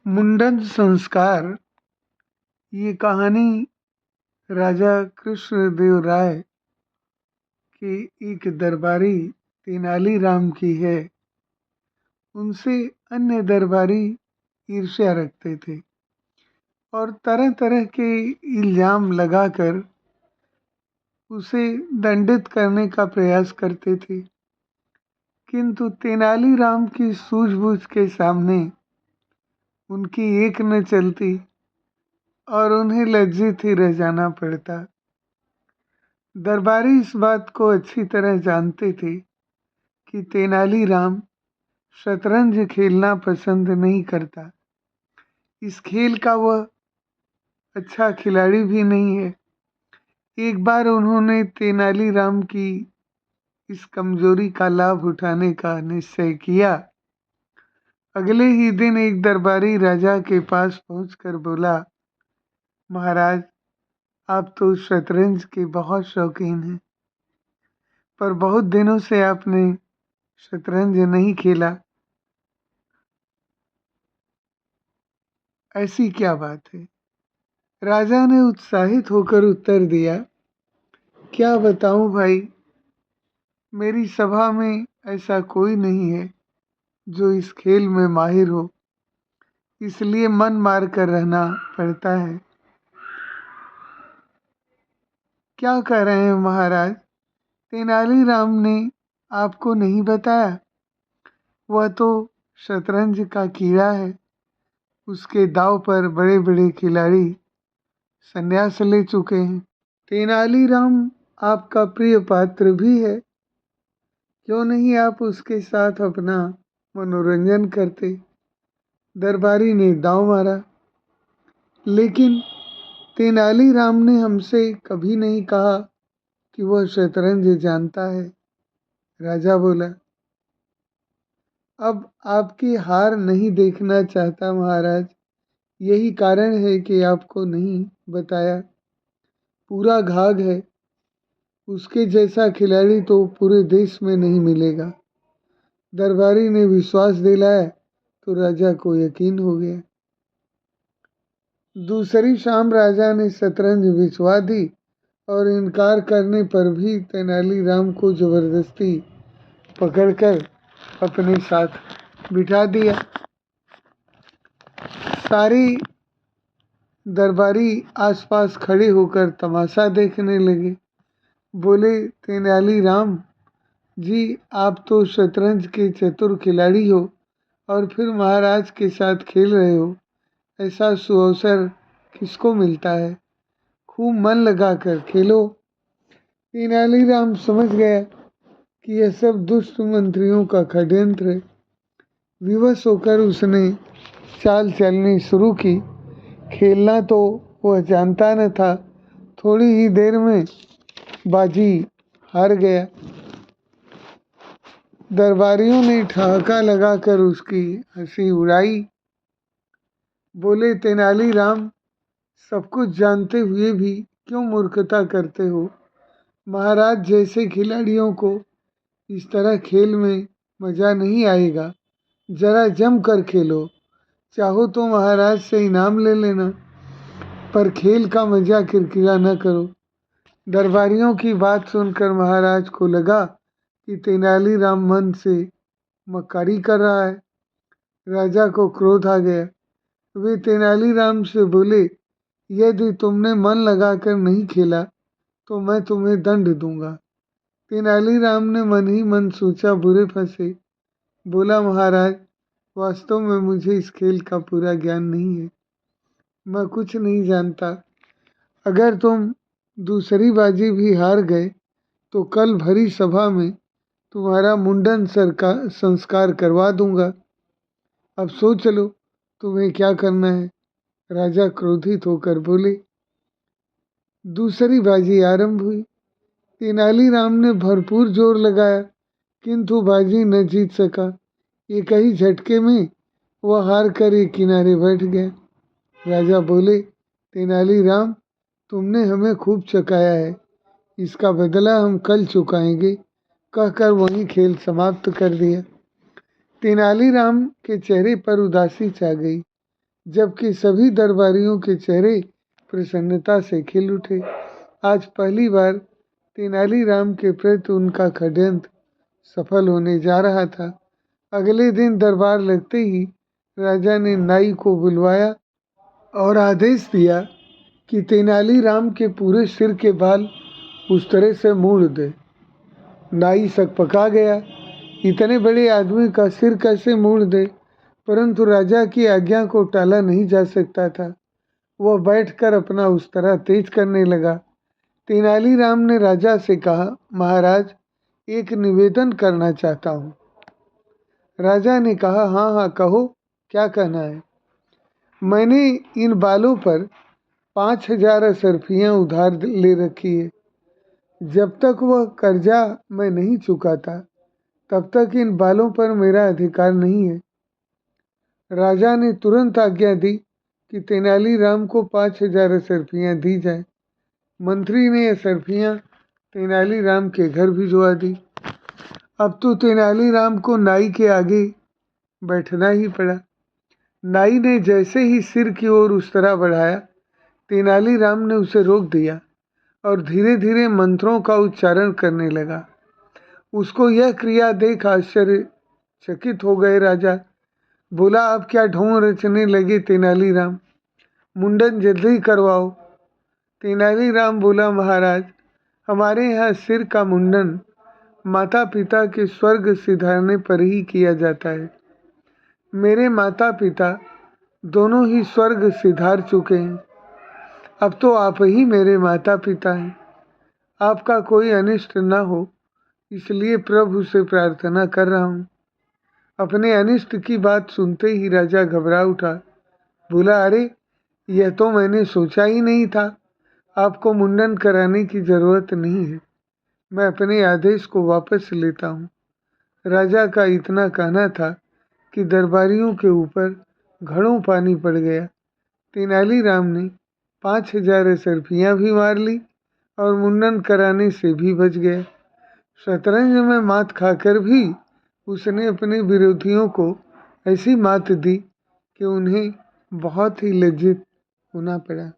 मुंडन संस्कार। ये कहानी राजा कृष्णदेव राय के एक दरबारी तेनालीराम की है। उनसे अन्य दरबारी ईर्ष्या रखते थे और तरह तरह के इल्जाम लगाकर उसे दंडित करने का प्रयास करते थे, किंतु तेनालीराम की सूझबूझ के सामने उनकी एक न चलती और उन्हें लज्जित ही रह जाना पड़ता। दरबारी इस बात को अच्छी तरह जानते थे कि तेनालीराम शतरंज खेलना पसंद नहीं करता। इस खेल का वह अच्छा खिलाड़ी भी नहीं है। एक बार उन्होंने तेनालीराम की इस कमजोरी का लाभ उठाने का निश्चय किया। अगले ही दिन एक दरबारी राजा के पास पहुंचकर बोला, महाराज, आप तो शतरंज के बहुत शौकीन हैं, पर बहुत दिनों से आपने शतरंज नहीं खेला। ऐसी क्या बात है? राजा ने उत्साहित होकर उत्तर दिया, क्या बताऊं भाई, मेरी सभा में ऐसा कोई नहीं है जो इस खेल में माहिर हो, इसलिए मन मार कर रहना पड़ता है। क्या कह रहे हैं महाराज? तेनालीराम ने आपको नहीं बताया? वह तो शतरंज का कीड़ा है। उसके दांव पर बड़े बड़े खिलाड़ी संन्यास ले चुके हैं। तेनालीराम आपका प्रिय पात्र भी है, क्यों नहीं आप उसके साथ अपना मनोरंजन करते? दरबारी ने दांव मारा, लेकिन तेनालीराम ने हमसे कभी नहीं कहा कि वह शतरंज जानता है। राजा बोला, अब आपकी हार नहीं देखना चाहता महाराज, यही कारण है कि आपको नहीं बताया। पूरा घाघ है, उसके जैसा खिलाड़ी तो पूरे देश में नहीं मिलेगा। दरबारी ने विश्वास दिलाया तो राजा को यकीन हो गया। दूसरी शाम राजा ने शतरंज भिजवा दी और इनकार करने पर भी तेनालीराम को जबरदस्ती पकड़कर अपने साथ बिठा दिया। सारी दरबारी आसपास खड़े होकर तमाशा देखने लगे। बोले, तेनालीराम जी, आप तो शतरंज के चतुर खिलाड़ी हो और फिर महाराज के साथ खेल रहे हो। ऐसा सुअवसर किसको मिलता है? खूब मन लगाकर खेलो। तेनालीराम समझ गया कि यह सब दुष्ट मंत्रियों का षड्यंत्र है। विवश होकर उसने चाल चलनी शुरू की। खेलना तो वह जानता न था। थोड़ी ही देर में बाजी हार गया। दरबारियों ने ठहाका लगाकर उसकी हंसी उड़ाई। बोले, तेनालीराम, सब कुछ जानते हुए भी क्यों मूर्खता करते हो? महाराज जैसे खिलाड़ियों को इस तरह खेल में मज़ा नहीं आएगा। जरा जम कर खेलो। चाहो तो महाराज से इनाम ले लेना, पर खेल का मज़ा किरकिरा न करो। दरबारियों की बात सुनकर महाराज को लगा कि तेनालीराम मन से मक्कारी कर रहा है। राजा को क्रोध आ गया। वे तेनालीराम से बोले, यदि तुमने मन लगाकर नहीं खेला तो मैं तुम्हें दंड दूंगा। तेनालीराम ने मन ही मन सोचा, बुरे फंसे। बोला, महाराज, वास्तव में मुझे इस खेल का पूरा ज्ञान नहीं है, मैं कुछ नहीं जानता। अगर तुम दूसरी बाजी भी हार गए तो कल भरी सभा में तुम्हारा मुंडन संस्कार करवा दूंगा। अब सोच लो तुम्हें क्या करना है। राजा क्रोधित होकर बोले। दूसरी बाजी आरंभ हुई। तेनालीराम ने भरपूर जोर लगाया, किंतु बाजी न जीत सका। एक ही झटके में वह हार कर एक किनारे बैठ गया। राजा बोले, तेनालीराम, तुमने हमें खूब चकाया है, इसका बदला हम कल चुकाएंगे। कहकर वहीं खेल समाप्त कर दिया। तेनालीराम के चेहरे पर उदासी छा गई। जबकि सभी दरबारियों के चेहरे प्रसन्नता से खिल उठे। आज पहली बार तेनालीराम के प्रति उनका षड्यंत्र सफल होने जा रहा था। अगले दिन दरबार लगते ही राजा ने नाई को बुलवाया और आदेश दिया कि तेनालीराम के पूरे सिर के बाल उस तरह से मोड़ दे। नाई सकपका गया, इतने बड़े आदमी का सिर कैसे मोड़ दे, परंतु राजा की आज्ञा को टाला नहीं जा सकता था। वह बैठकर अपना उस्तरा तेज करने लगा। तेनालीराम ने राजा से कहा, महाराज, एक निवेदन करना चाहता हूँ। राजा ने कहा, हाँ हाँ कहो, क्या कहना है। मैंने इन बालों पर 5,000 असरफियाँ उधार ले रखी है। जब तक वह कर्जा मैं नहीं चुकाता तब तक इन बालों पर मेरा अधिकार नहीं है। राजा ने तुरंत आज्ञा दी कि तेनालीराम को 5,000 असरफियाँ दी जाए। मंत्री ने असरफियाँ तेनालीराम के घर भिजवा दी। अब तो तेनालीराम को नाई के आगे बैठना ही पड़ा। नाई ने जैसे ही सिर की ओर उस्तरा बढ़ाया, तेनालीराम ने उसे रोक दिया और धीरे धीरे मंत्रों का उच्चारण करने लगा। उसको यह क्रिया देख आश्चर्यचकित हो गए राजा। बोला, आप क्या ढोंग रचने लगे तेनालीराम, मुंडन जल्दी करवाओ। तेनालीराम बोला, महाराज, हमारे यहाँ सिर का मुंडन माता पिता के स्वर्ग सिधारने पर ही किया जाता है। मेरे माता पिता दोनों ही स्वर्ग सिधार चुके हैं। अब तो आप ही मेरे माता पिता हैं। आपका कोई अनिष्ट न हो, इसलिए प्रभु से प्रार्थना कर रहा हूँ। अपने अनिष्ट की बात सुनते ही राजा घबरा उठा। बोला, अरे, यह तो मैंने सोचा ही नहीं था। आपको मुंडन कराने की जरूरत नहीं है। मैं अपने आदेश को वापस लेता हूँ। राजा का इतना कहना था कि दरबारियों के ऊपर घड़ों पानी पड़ गया। तेनालीराम ने 5,000 असरफियाँ भी मार ली और मुंडन कराने से भी बच गया। शतरंज में मात खाकर भी उसने अपने विरोधियों को ऐसी मात दी कि उन्हें बहुत ही लज्जित होना पड़ा।